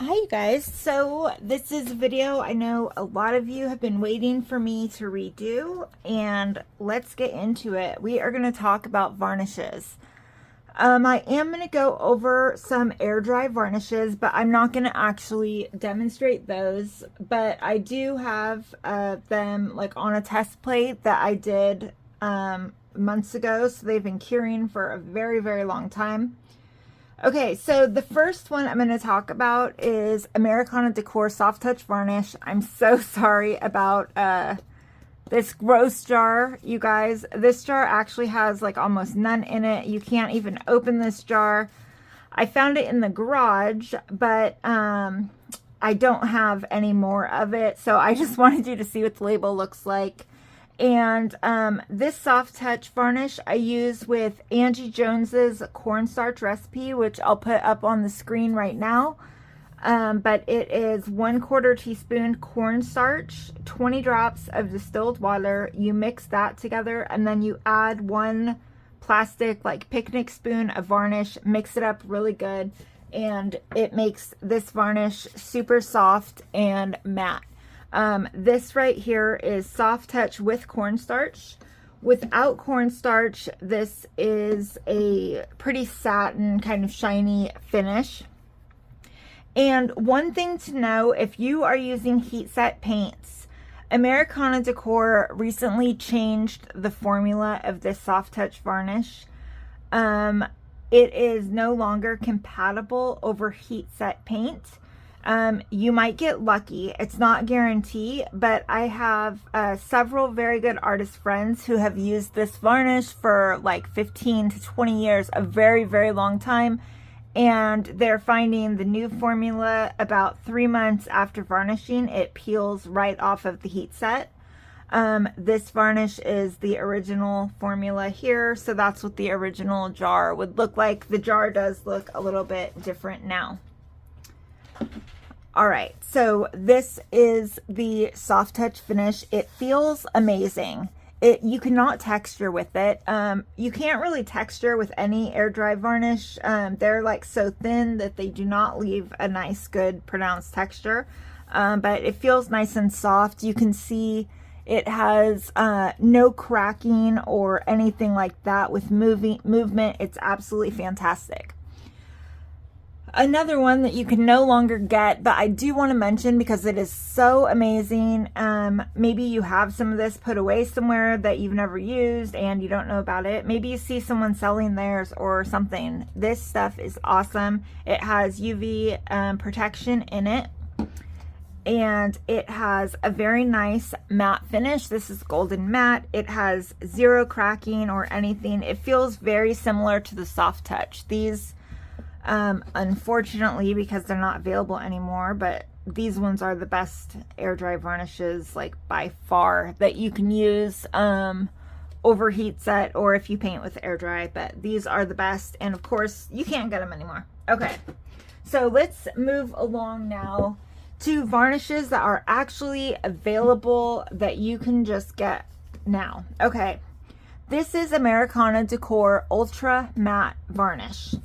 Hi you guys, so this is a video I know a lot of you have been waiting for me to redo, and let's get into it. We are going to talk about varnishes. I am going to go over some air dry varnishes, but I'm not going to actually demonstrate those, but I do have them like on a test plate that I did months ago, so they've been curing for a very long time. Okay, so the first one I'm going to talk about is Americana Decor Soft Touch Varnish. I'm so sorry about this gross jar, you guys. This jar actually has like almost none in it. You can't even open this jar. I found it in the garage, but I don't have any more of it. So I just wanted you to see what the label looks like. And this soft touch varnish I use with Angie Jones's cornstarch recipe, which I'll put up on the screen right now. But it is 1/4 teaspoon cornstarch, 20 drops of distilled water. You mix that together, and then you add 1 plastic like picnic spoon of varnish, mix it up really good, and it makes this varnish super soft and matte. This right here is soft touch with cornstarch. Without cornstarch, this is a pretty satin kind of shiny finish. And one thing to know, if you are using heat set paints, Americana Decor recently changed the formula of this soft touch varnish. It is no longer compatible over heat set paint. You might get lucky. It's not guaranteed, but I have several very good artist friends who have used this varnish for like 15 to 20 years, a very long time, and they're finding the new formula about 3 months after varnishing. It peels right off of the heat set. This varnish is the original formula here, so that's what the original jar would look like. The jar does look a little bit different now. All right, so this is the soft touch finish. It feels amazing. You cannot texture with it. You can't really texture with any air dry varnish. They're like so thin that they do not leave a nice, good, pronounced texture. But it feels nice and soft. You can see it has no cracking or anything like that with movement. It's absolutely fantastic. Another one that you can no longer get, but I do want to mention because it is so amazing. Maybe you have some of this put away somewhere that you've never used and you don't know about it. Maybe you see someone selling theirs or something. This stuff is awesome. It has UV protection in it, and it has a very nice matte finish. This is golden matte. It has zero cracking or anything. It feels very similar to the soft touch. These unfortunately, because they're not available anymore, but these ones are the best air dry varnishes like by far that you can use over heat set or if you paint with air dry, but these are the best, and of course you can't get them anymore. Okay, so let's move along now to varnishes that are actually available that you can just get now. Okay, this is Americana Decor Ultra Matte Varnish,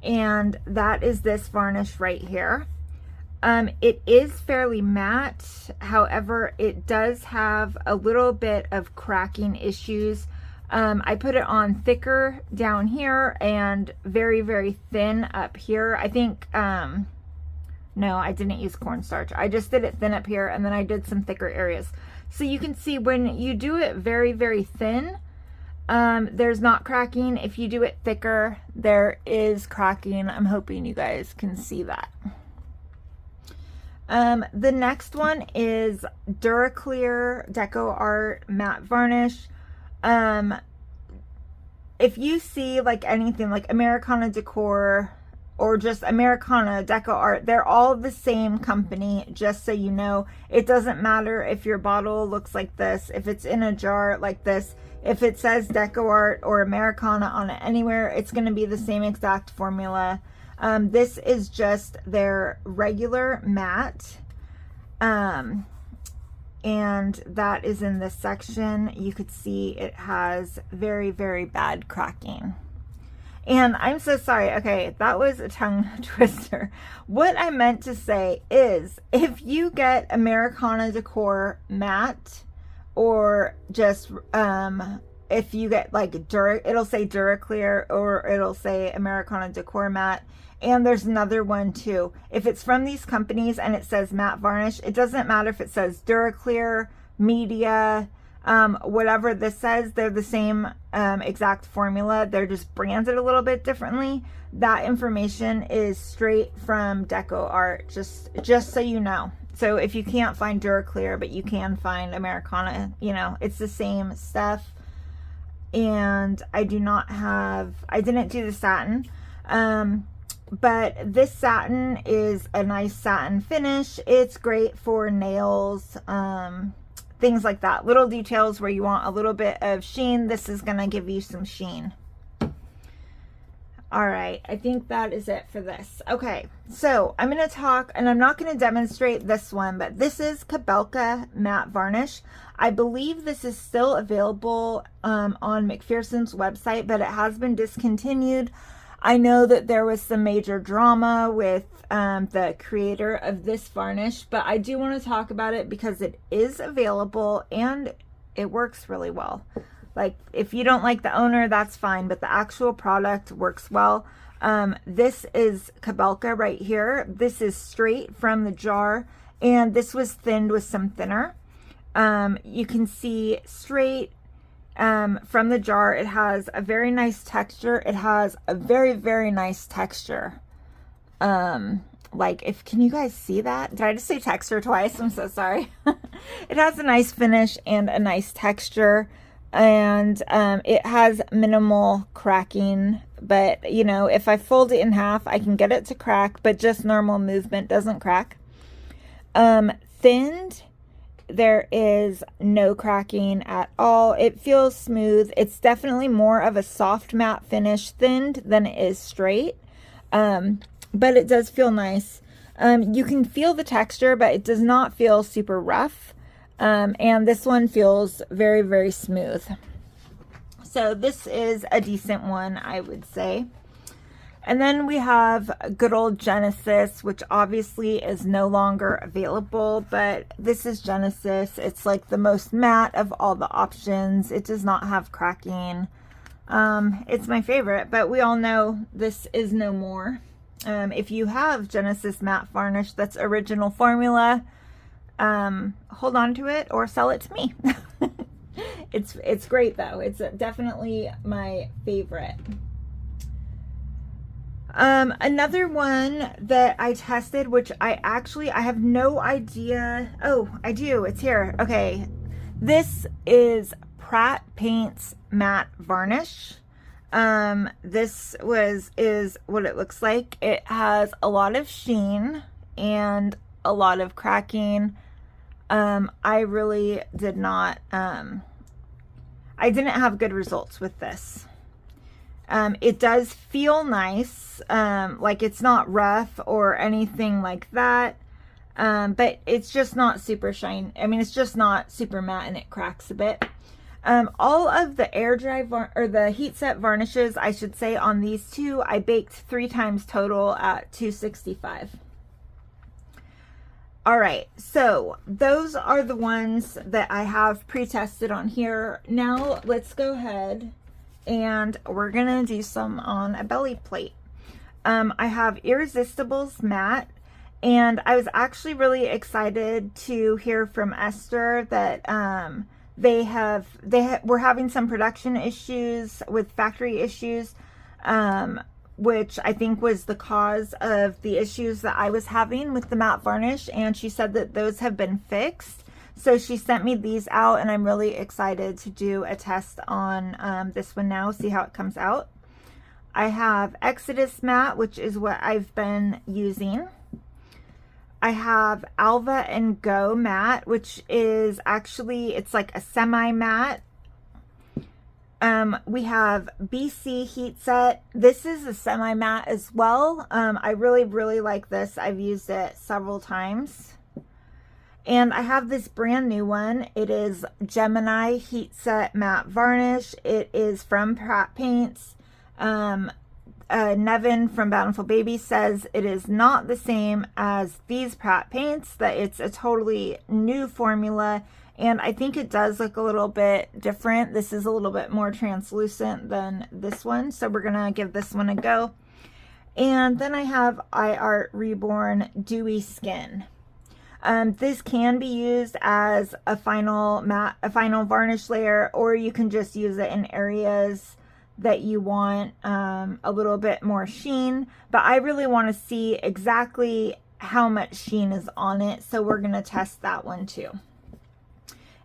and that is this varnish right here. It is fairly matte, however it does have a little bit of cracking issues. I put it on thicker down here and very thin up here. I think no, I didn't use cornstarch. I just did it thin up here, and then I did some thicker areas. So you can see when you do it very thin, there's not cracking. If you do it thicker, there is cracking. I'm hoping you guys can see that. The next one is Duraclear Decor Matte Varnish. If you see like anything like Americana Decor or just Americana Decor, they're all the same company, just so you know. It doesn't matter if your bottle looks like this, if it's in a jar like this. If it says Decor or Americana on it anywhere, it's going to be the same exact formula. This is just their regular matte, and that is in this section. You could see it has very bad cracking. And I'm so sorry. Okay, that was a tongue twister. What I meant to say is, if you get Americana Decor Matte, or just if you get like it'll say Duraclear, or it'll say Americana Decor Matte, and there's another one too. If it's from these companies and it says matte varnish, it doesn't matter if it says Duraclear, Media, whatever this says, they're the same exact formula. They're just branded a little bit differently. That information is straight from Decor, just so you know. So if you can't find Duraclear, but you can find Americana, you know, it's the same stuff. And I didn't do the satin. But this satin is a nice satin finish. It's great for nails, things like that. Little details where you want a little bit of sheen. This is going to give you some sheen. All right, I think that is it for this. Okay, so I'm going to talk, and I'm not going to demonstrate this one, but this is Kebelka Matte Varnish. I believe this is still available on McPherson's website, but it has been discontinued. I know that there was some major drama with the creator of this varnish, but I do want to talk about it because it is available and it works really well. Like, if you don't like the owner, that's fine, but the actual product works well. This is Kebelka right here. This is straight from the jar, and this was thinned with some thinner. You can see straight from the jar. It has a very nice texture. It has a very, very nice texture. Like, can you guys see that? Did I just say texture twice? I'm so sorry. It has a nice finish and a nice texture. And it has minimal cracking, but you know, if I fold it in half, I can get it to crack, but just normal movement doesn't crack. Thinned, there is no cracking at all. It feels smooth. It's definitely more of a soft matte finish thinned than it is straight, but it does feel nice. You can feel the texture, but it does not feel super rough. And this one feels very, very smooth. So this is a decent one, I would say. And then we have good old Genesis, which obviously is no longer available, but this is Genesis. It's like the most matte of all the options. It does not have cracking. It's my favorite, but we all know this is no more. If you have Genesis matte varnish that's original formula, hold on to it or sell it to me. It's great though. It's definitely my favorite. Another one that I tested, which I have no idea. Oh, I do. It's here. Okay. This is Pratt Paints Matte Varnish. This is what it looks like. It has a lot of sheen and a lot of cracking. I really did not, I didn't have good results with this. It does feel nice, like it's not rough or anything like that, but it's just not super shiny. I mean, it's just not super matte and it cracks a bit. All of the air dry or the heat set varnishes, I should say, on these two, I baked 3 times total at 265. All right, so those are the ones that I have pre-tested on here. Now let's go ahead and we're gonna do some on a belly plate. I have Irresistables Matte, and I was actually really excited to hear from Esther that we're having some production issues with factory issues, which I think was the cause of the issues that I was having with the matte varnish, and she said that those have been fixed. So she sent me these out, and I'm really excited to do a test on this one now, see how it comes out. I have Xodus Matte, which is what I've been using. I have Alva Go Matte, which is actually, it's like a semi-matte. We have BC Heat Set. This is a semi-matte as well. I really, really like this. I've used it several times. And I have this brand new one. It is Gemini Heat Set Matte Varnish. It is from Pratt Paints. Nevin from Bountiful Baby says it is not the same as these Pratt paints, that it's a totally new formula, and I think it does look a little bit different. This is a little bit more translucent than this one, so we're gonna give this one a go. And then I have iArt Reborn Dewy Skin. This can be used as a final varnish layer, or you can just use it in areas that you want a little bit more sheen, but I really want to see exactly how much sheen is on it, so we're going to test that one too.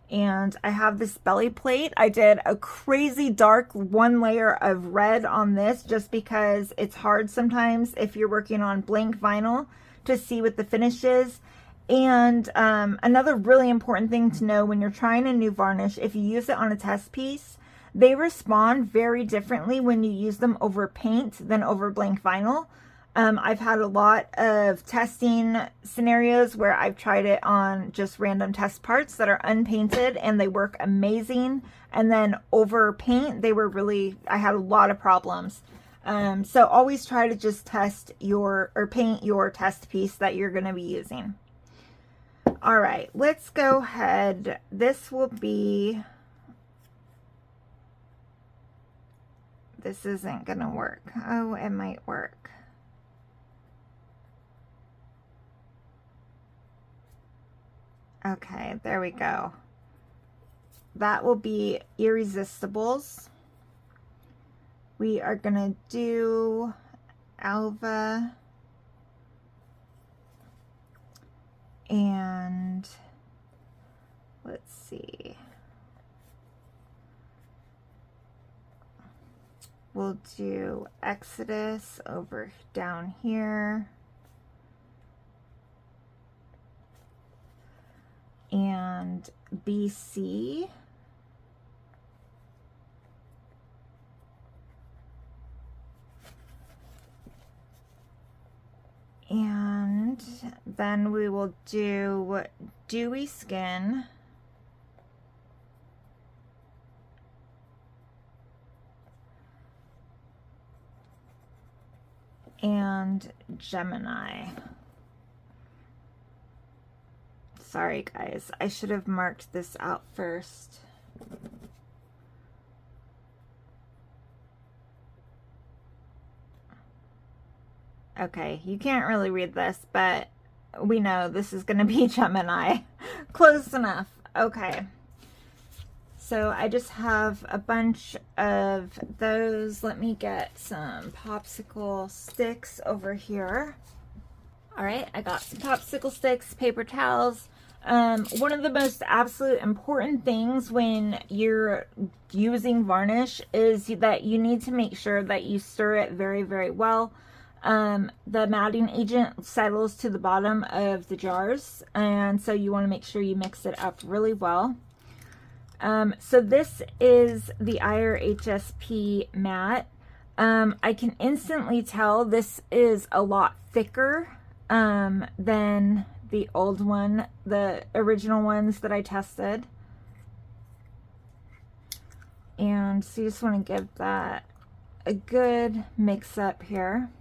And I have this belly plate. I did a crazy dark one layer of red on this just because it's hard sometimes if you're working on blank vinyl to see what the finish is. And another really important thing to know when you're trying a new varnish, if you use it on a test piece, they respond very differently when you use them over paint than over blank vinyl. I've had a lot of testing scenarios where I've tried it on just random test parts that are unpainted and they work amazing. And then over paint, I had a lot of problems. So always try to just paint your test piece that you're going to be using. All right, let's go ahead. This isn't going to work. Oh, it might work. Okay, there we go. That will be Irresistables. We are going to do Alva. And let's see. We'll do Xodus over down here. And BC. And then we will do Dewy Skin. And Gemini. Sorry guys, I should have marked this out first. Okay, you can't really read this, but we know this is going to be Gemini. Close enough. Okay. So I just have a bunch of those. Let me get some popsicle sticks over here. All right, I got some popsicle sticks, paper towels. One of the most absolute important things when you're using varnish is that you need to make sure that you stir it very, very well. The matting agent settles to the bottom of the jars, and so you want to make sure you mix it up really well. So this is the HSP matte. I can instantly tell this is a lot thicker than the old one, the original ones that I tested. And so you just want to give that a good mix up here.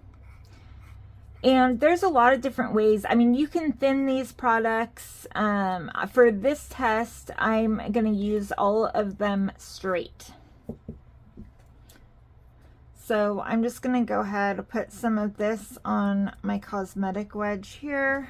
And there's a lot of different ways. I mean, you can thin these products. For this test, I'm going to use all of them straight. So I'm just going to go ahead and put some of this on my cosmetic wedge here.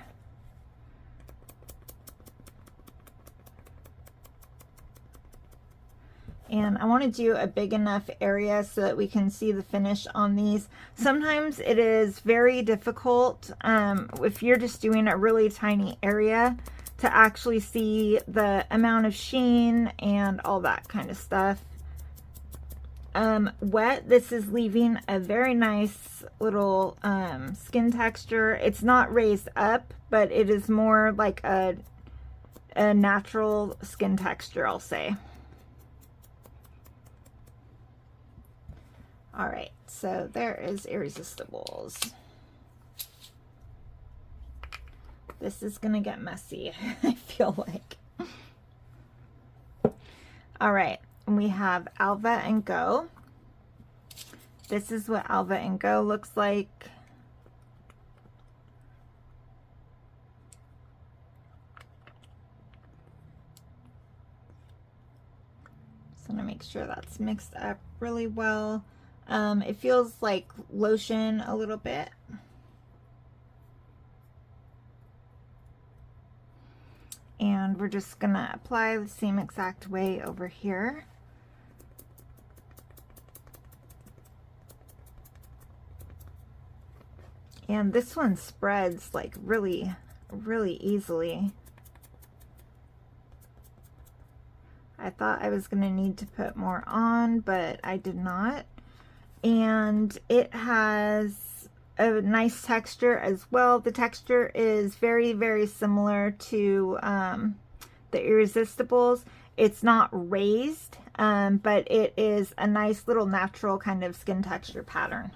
And I want to do a big enough area so that we can see the finish on these. Sometimes it is very difficult if you're just doing a really tiny area to actually see the amount of sheen and all that kind of stuff. Wet, this is leaving a very nice little skin texture. It's not raised up, but it is more like a natural skin texture, I'll say. All right, so there is Irresistables. This is gonna get messy, I feel like. All right, and we have Alva Go. This is what Alva Go looks like. Just want to make sure that's mixed up really well. It feels like lotion a little bit. And we're just gonna apply the same exact way over here. And this one spreads like really, really easily. I thought I was gonna need to put more on, but I did not. And it has a nice texture as well. The texture is very, very similar to the Irresistables. It's not raised, but it is a nice little natural kind of skin texture pattern.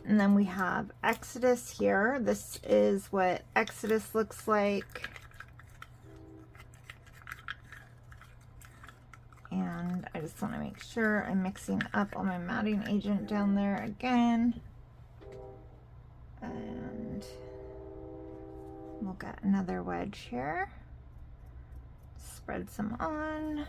And then we have Xodus here. This is what Xodus looks like. And I just want to make sure I'm mixing up all my matting agent down there again. And we'll get another wedge here. Spread some on.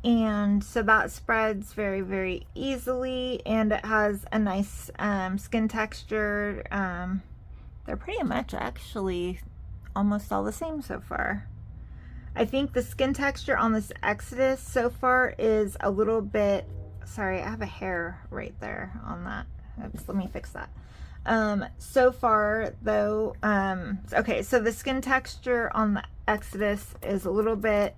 And so that spreads very, very easily, and it has a nice skin texture. They're pretty much actually almost all the same so far. I think the skin texture on this Xodus so far is a little bit, sorry, I have a hair right there on that. Oops, let me fix that. So far though, okay, so the skin texture on the Xodus is a little bit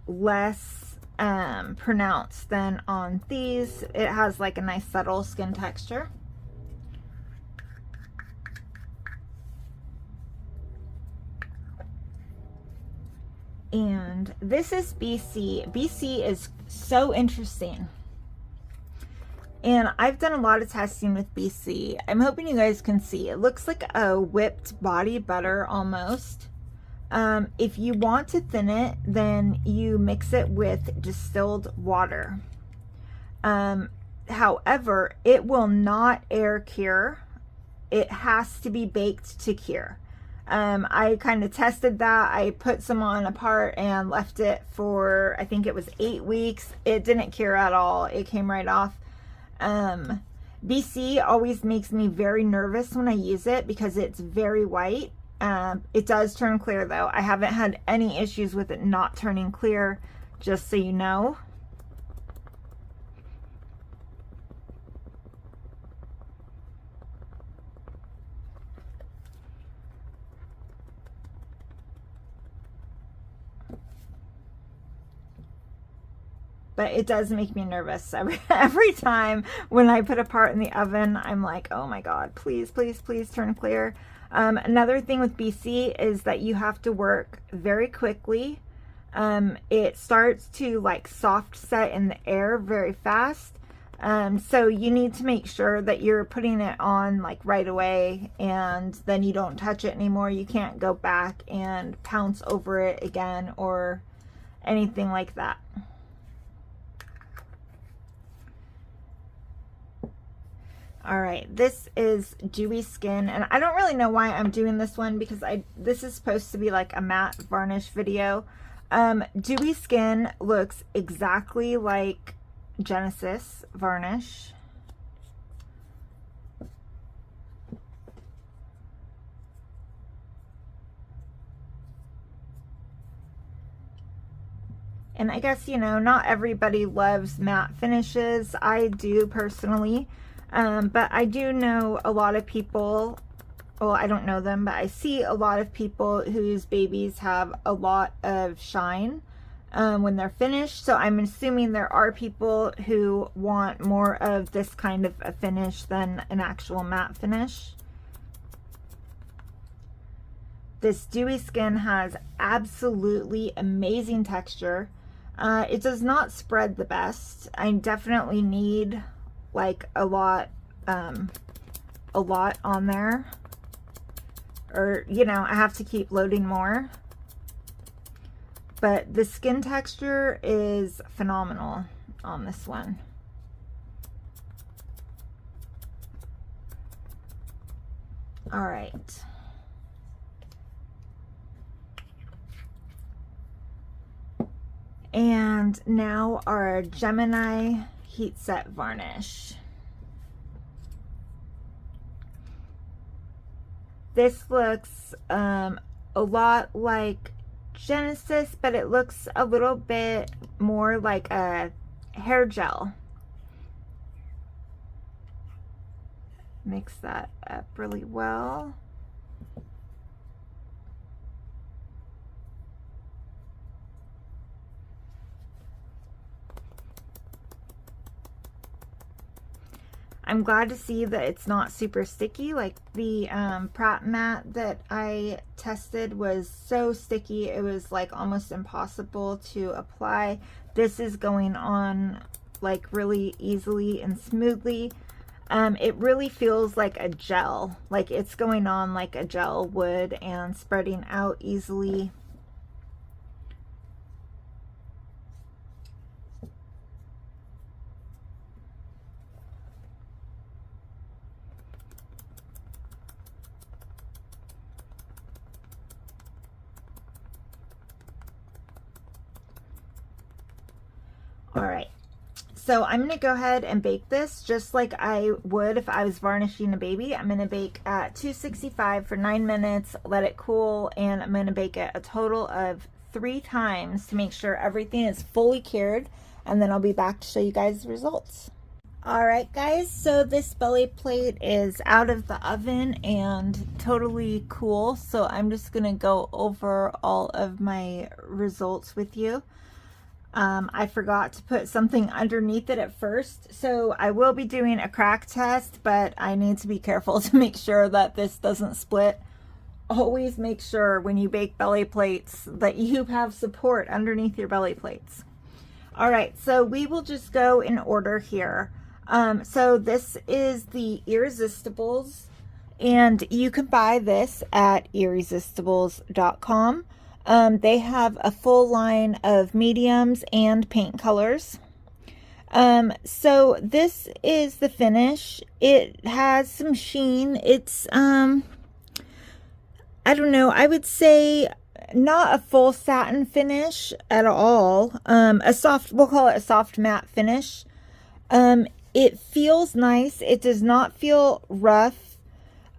less pronounced than on these. It has like a nice subtle skin texture. And this is BC. BC is so interesting. And I've done a lot of testing with BC. I'm hoping you guys can see. It looks like a whipped body butter almost. If you want to thin it, then you mix it with distilled water. However, it will not air cure. It has to be baked to cure. I kind of tested that. I put some on a part and left it for, I think it was 8 weeks. It didn't cure at all. It came right off. BC always makes me very nervous when I use it because it's very white. It does turn clear though. I haven't had any issues with it not turning clear, just so you know. But it does make me nervous every time when I put a part in the oven. I'm like, oh my God, please, please, please turn clear. Another thing with BC is that you have to work very quickly. It starts to like soft set in the air very fast. So you need to make sure that you're putting it on like right away, and then you don't touch it anymore. You can't go back and pounce over it again or anything like that. All right, this is Dewy Skin, and I don't really know why I'm doing this one because this is supposed to be like a matte varnish video. Dewy Skin looks exactly like Genesis varnish. And I guess, you know, not everybody loves matte finishes. I do personally. But I do know a lot of people, well, I don't know them, but I see a lot of people whose babies have a lot of shine when they're finished. So I'm assuming there are people who want more of this kind of a finish than an actual matte finish. this Dewy Skin has absolutely amazing texture. It does not spread the best. I definitely need like a lot on there, or you know, I have to keep loading more. But the skin texture is phenomenal on this one. All right. And now our Gemini Heat Set Varnish. This looks a lot like Genesis, but it looks a little bit more like a hair gel. Mix that up really well. I'm glad to see that it's not super sticky. Like the Pratt matte that I tested was so sticky, it was like almost impossible to apply. This is going on like really easily and smoothly. It really feels like a gel, like it's going on like a gel would and spreading out easily. All right, so I'm gonna go ahead and bake this just like I would if I was varnishing a baby. I'm gonna bake at 265 for 9 minutes, let it cool, and I'm gonna bake it a total of 3 times to make sure everything is fully cured, and then I'll be back to show you guys the results. All right, guys, so this belly plate is out of the oven and totally cool, so I'm just gonna go over all of my results with you. I forgot to put something underneath it at first, so I will be doing a crack test, but I need to be careful to make sure that this doesn't split. Always make sure when you bake belly plates that you have support underneath your belly plates. All right, so we will just go in order here. So this is the Irresistables, and you can buy this at Irresistables.com. They have a full line of mediums and paint colors. So this is the finish. It has some sheen. It's, I don't know, I would say not a full satin finish at all. A soft, we'll call it a soft matte finish. It feels nice. It does not feel rough.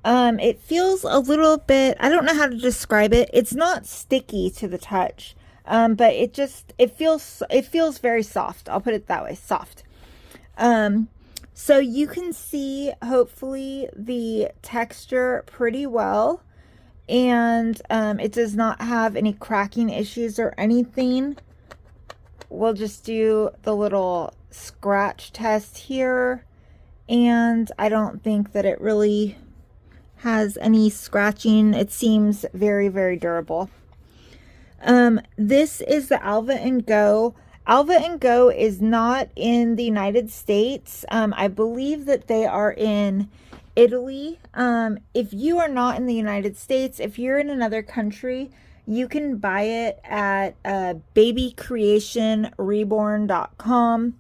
It feels a little bit, I don't know how to describe it. It's not sticky to the touch, but it feels very soft. I'll put it that way, soft. So you can see, hopefully, the texture pretty well, and it does not have any cracking issues or anything. We'll just do the little scratch test here, and I don't think that it really has any scratching. It seems very, very durable. This is the Alva Go. Alva Go is not in the United States. I believe that they are in Italy. If you are not in the United States, if you're in another country, you can buy it at babycreationreborn.com.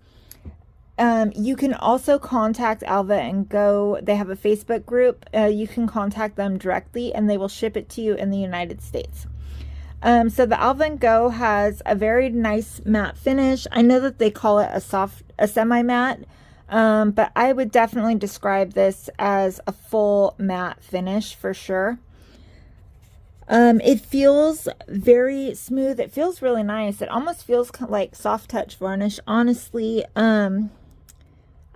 You can also contact Alva Go. They have a Facebook group. You can contact them directly and they will ship it to you in the United States. So the Alva Go has a very nice matte finish. I know that they call it a semi-matte, but I would definitely describe this as a full matte finish for sure. It feels very smooth. It feels really nice. It almost feels like soft touch varnish. Honestly,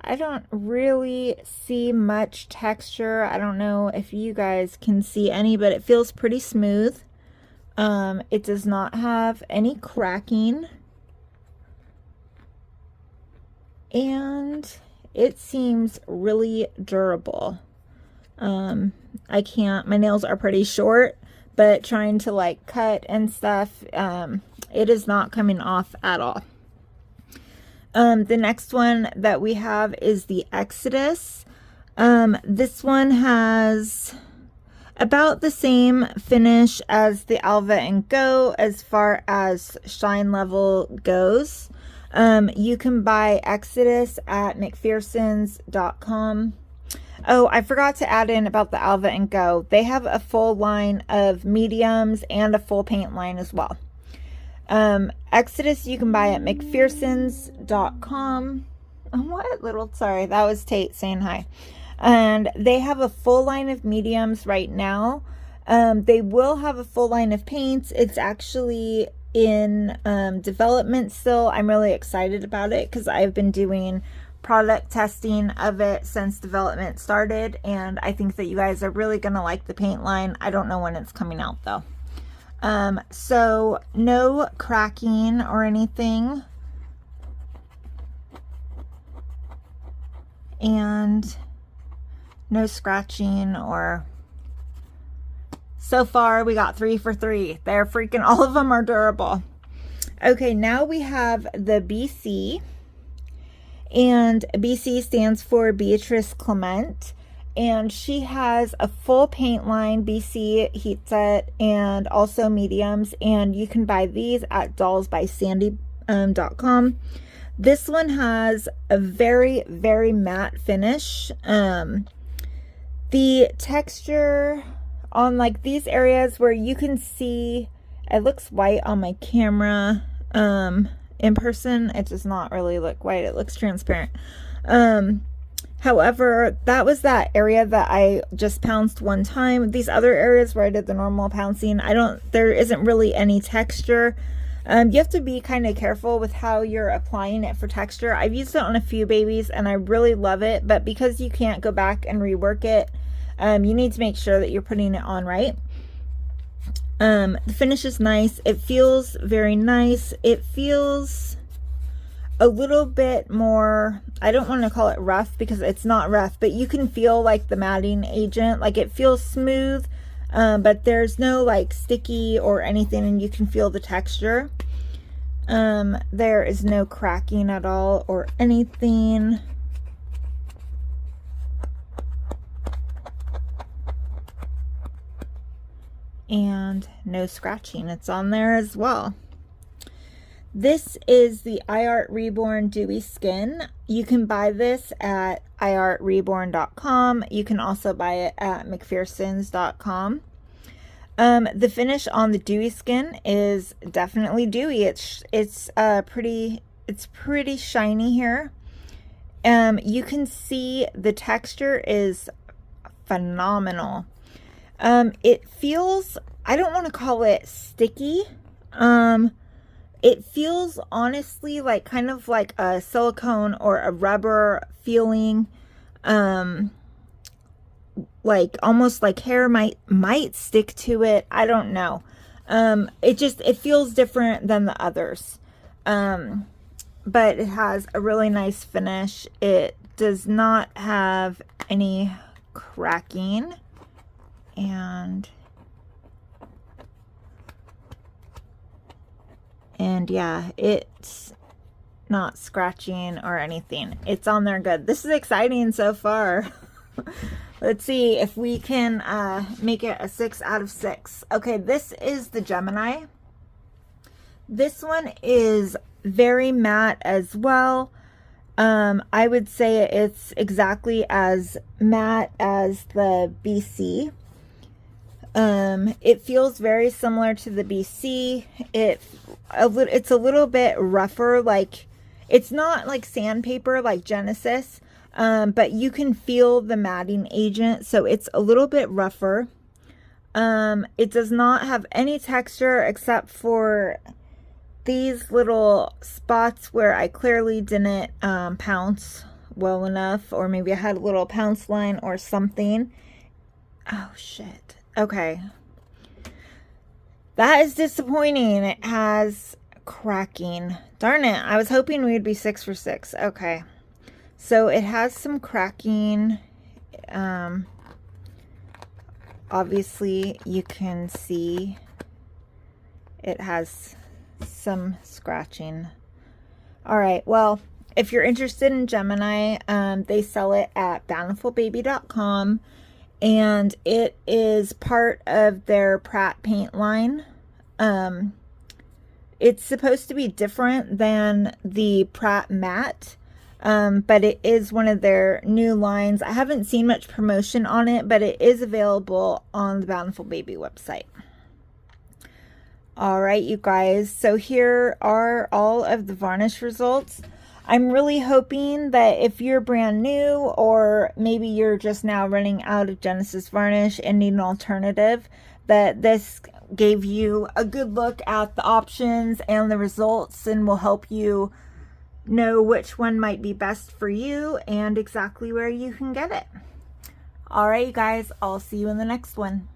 I don't really see much texture. I don't know if you guys can see any, but it feels pretty smooth. It does not have any cracking. And it seems really durable. My nails are pretty short, but trying to like cut and stuff, it is not coming off at all. The next one that we have is the Xodus. This one has about the same finish as the Alva Go as far as shine level goes. You can buy Xodus at McPhersons.com. Oh, I forgot to add in about the Alva Go. They have a full line of mediums and a full paint line as well. Xodus you can buy at McPhersons.com. What little, sorry, that was Tate saying hi. And they have a full line of mediums right now. They will have a full line of paints. It's actually in development still. I'm really excited about it because I've been doing product testing of it since development started, and I think that you guys are really gonna like the paint line. I don't know when it's coming out though. So no cracking or anything, and no scratching, or so far we got 3 for 3. They're freaking, all of them are durable. Okay, now we have the BC, and BC stands for Beatrice Clement, and she has a full paint line, BC heat set, and also mediums, and you can buy these at dollsbysandy.com. This one has a very, very matte finish. The texture on like these areas where you can see, it looks white on my camera. In person, it does not really look white. It looks transparent. However, that was that area that I just pounced one time. These other areas where I did the normal pouncing, there isn't really any texture. You have to be kind of careful with how you're applying it for texture. I've used it on a few babies and I really love it, but because you can't go back and rework it, you need to make sure that you're putting it on right. The finish is nice. It feels very nice. It feels a little bit more, I don't want to call it rough because it's not rough, but you can feel like the matting agent, like it feels smooth, but there's no like sticky or anything, and you can feel the texture. There is no cracking at all or anything. And no scratching. It's on there as well. This is the iArt Reborn Dewy Skin. You can buy this at iArtReborn.com. You can also buy it at McPhersons.com. The finish on the Dewy Skin is definitely dewy. It's pretty shiny here. You can see the texture is phenomenal. It feels, I don't want to call it sticky. It feels honestly like kind of like a silicone or a rubber feeling, like almost like hair might stick to it. I don't know. It feels different than the others. But it has a really nice finish. It does not have any cracking. And yeah, it's not scratching or anything. It's on there good. This is exciting so far. Let's see if we can make it a 6 out of 6. Okay, this is the Gemini. This one is very matte as well. I would say it's exactly as matte as the BC. It feels very similar to the BC. It's a little bit rougher, like it's not like sandpaper like Genesis, but you can feel the matting agent, so it's a little bit rougher. It does not have any texture except for these little spots where I clearly didn't pounce well enough, or maybe I had a little pounce line or something. Oh shit. Okay, that is disappointing. It has cracking. Darn it, I was hoping we would be 6 for 6. Okay, so it has some cracking. obviously you can see it has some scratching. All right, well, if you're interested in Gemini, they sell it at bountifulbaby.com, and it is part of their Pratt paint line. It's supposed to be different than the Pratt Matte, but it is one of their new lines. I haven't seen much promotion on it, but it is available on the Bountiful Baby website. All right, you guys, so here are all of the varnish results. I'm really hoping that if you're brand new, or maybe you're just now running out of Genesis varnish and need an alternative, that this gave you a good look at the options and the results, and will help you know which one might be best for you and exactly where you can get it. All right, you guys, I'll see you in the next one.